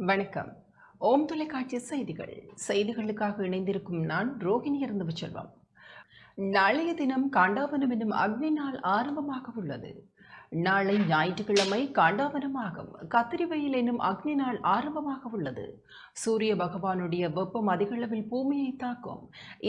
வணக்கம். ஓம் தொலைக்காட்சி செய்திகளுக்காக இணைந்திருக்கும் நான் ரோகிணி செல்வம். நாளைய தினம் காண்டாவனம் என்னும் அக்னி நாள் ஆரம்பமாக உள்ளது. நாளை ஞாயிற்றுக்கிழமை காண்டாவனமாகும். கத்திரி வெயில் என்னும் அக்னி நாள் ஆரம்பமாக உள்ளது. சூரிய பகவானுடைய வெப்பம் அதிகளவில் பூமியை தாக்கும்.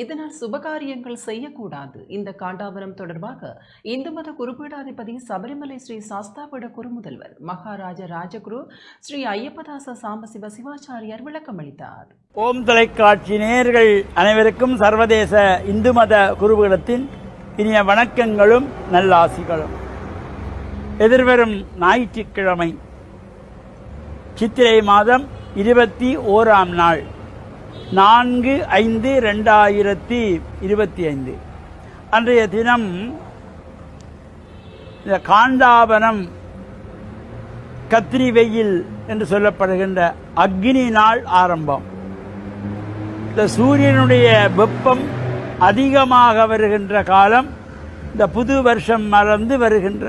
இதனால் சுபகாரியங்கள் செய்யக்கூடாது. இந்த காண்டாவனம் தொடர்பாக இந்து மத குருபீடாதிபதி சபரிமலை ஸ்ரீ சாஸ்தாபீட குருமுதல்வர் மகாராஜ ராஜகுரு ஸ்ரீ ஐயப்பதாச சாம்பசிவ சிவாச்சாரியார் விளக்கம் அளித்தார். ஓம் தொலைக்காட்சி நேயர்கள் அனைவருக்கும் சர்வதேச இந்து மத குருபீடத்தின் இனிய வணக்கங்களும் நல்லாசிகளும். எதிர்வரும் ஞாயிற்றுக்கிழமை சித்திரை மாதம் 21ஆம் நாள் 4/5/2025 அன்றைய தினம் இந்த காண்டாவனம் கத்திரி வெயில் என்று சொல்லப்படுகின்ற அக்னி நாள் ஆரம்பம். இந்த சூரியனுடைய வெப்பம் அதிகமாக வருகின்ற காலம் இந்த புது வருஷம் மறந்து வருகின்ற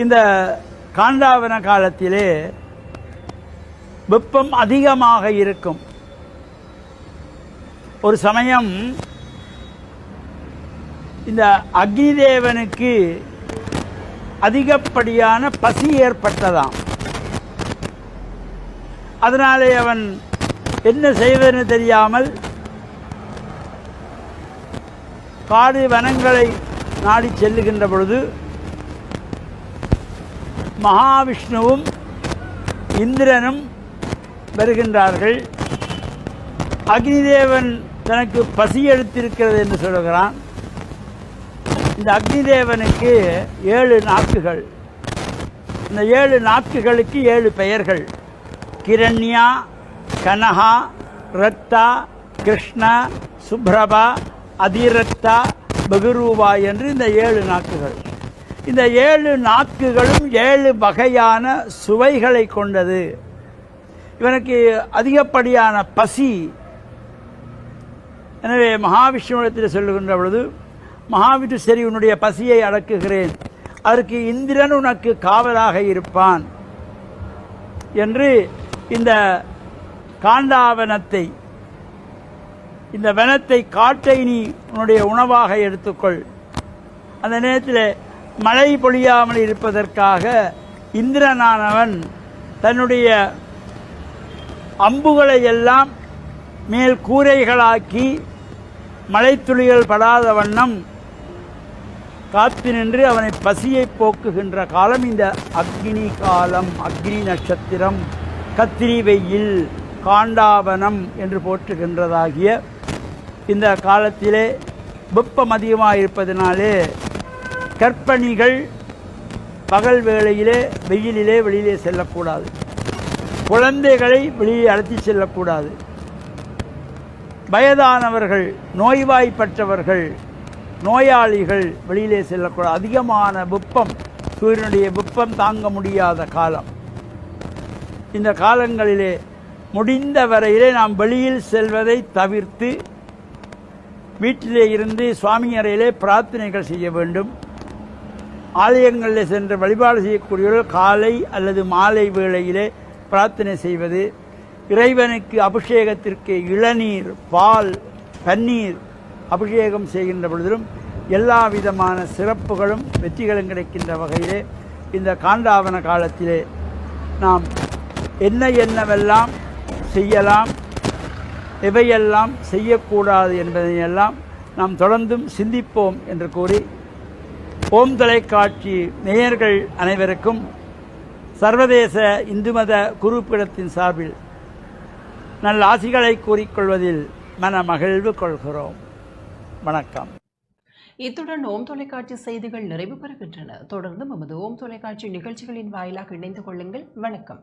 இந்த காண்டாவன காலத்திலே வெப்பம் அதிகமாக இருக்கும். ஒரு சமயம் இந்த அக்னி தேவனுக்கு அதிகப்படியான பசி ஏற்பட்டதாம். அதனாலே அவன் என்ன செய்வதென்று தெரியாமல் காடு வனங்களை நாடி செல்லுகின்ற பொழுது மகாவிஷ்ணுவும் இந்திரனும் வருகின்றார்கள். அக்னிதேவன் தனக்கு பசி எடுத்திருக்கிறது என்று சொல்கிறான். இந்த அக்னிதேவனுக்கு 7 நாக்குகள். இந்த 7 நாக்குகளுக்கு 7 பெயர்கள். கிரண்யா, கனகா, ரத்தா, கிருஷ்ண, சுப்ரபா, அதிரத்தா, பகுரூபா என்று இந்த 7 நாக்குகள். இந்த 7 நாக்குகளும் 7 வகையான சுவைகளை கொண்டது. இவனுக்கு அதிகப்படியான பசி. எனவே மகாவிஷ்ணுவிடத்தில் சொல்லுகின்ற பொழுது, மகாவிஷ்ணு சரி உன்னுடைய பசியை அடக்குகிறேன், அதற்கு இந்திரன் உனக்கு காவலாக இருப்பான் என்று இந்த காண்டாவனத்தை, இந்த வனத்தை, காட்டை நீ உன்னுடைய உணவாக எடுத்துக்கொள். அந்த நேரத்தில் மழை பொழியாமல் இருப்பதற்காக இந்திரனானவன் தன்னுடைய அம்புகளை எல்லாம் மேல் கூரைகளாக்கி மழைத்துளிகள் படாத வண்ணம் காத்து நின்று அவனை பசியை போக்குகின்ற காலம் இந்த அக்னி காலம். அக்னி நட்சத்திரம், கத்திரி வெயில், காண்டாவனம் என்று போற்றுகின்றதாகிய இந்த காலத்திலே வெப்பம் அதிகமாக இருப்பதனாலே கர்ப்பிணிகள் பகல் வேளையிலே வெயிலிலே வெளியிலே செல்லக்கூடாது. குழந்தைகளை வெளியே அழைத்து செல்லக்கூடாது. வயதானவர்கள், நோய்வாய்ப்பட்டவர்கள், நோயாளிகள் வெளியிலே செல்லக்கூடாது. அதிகமான வெப்பம், சூரியனுடைய வெப்பம் தாங்க முடியாத காலம். இந்த காலங்களிலே முடிந்த வரையிலே நாம் வெளியில் செல்வதை தவிர்த்து வீட்டிலே இருந்து சுவாமி அறையிலே பிரார்த்தனைகள் செய்ய வேண்டும். ஆலயங்களில் சென்று வழிபாடு செய்யக்கூடியவர்கள் காலை அல்லது மாலை வேளையிலே பிரார்த்தனை செய்வது, இறைவனுக்கு அபிஷேகத்திற்கு இளநீர், பால், பன்னீர் அபிஷேகம் செய்கின்ற பொழுதிலும் எல்லா விதமான சிறப்புகளும் வெற்றிகளும் கிடைக்கின்ற வகையிலே இந்த காண்டாவன காலத்திலே நாம் என்னவெல்லாம் செய்யலாம், எவையெல்லாம் செய்யக்கூடாது என்பதையெல்லாம் நாம் தொடர்ந்தும் சிந்திப்போம் என்று கூறி, ஓம் தொலைக்காட்சி நேயர்கள் அனைவருக்கும் சர்வதேச இந்து மத குருபீடத்தின் சார்பில் நல்ல ஆசிகளை கூறிக்கொள்வதில் மன மகிழ்வு கொள்கிறோம். வணக்கம். இத்துடன் ஓம் தொலைக்காட்சி செய்திகள் நிறைவு பெறுகின்றன. தொடர்ந்து நமது ஓம் தொலைக்காட்சி நிகழ்ச்சிகளின் வாயிலாக இணைந்து கொள்ளுங்கள். வணக்கம்.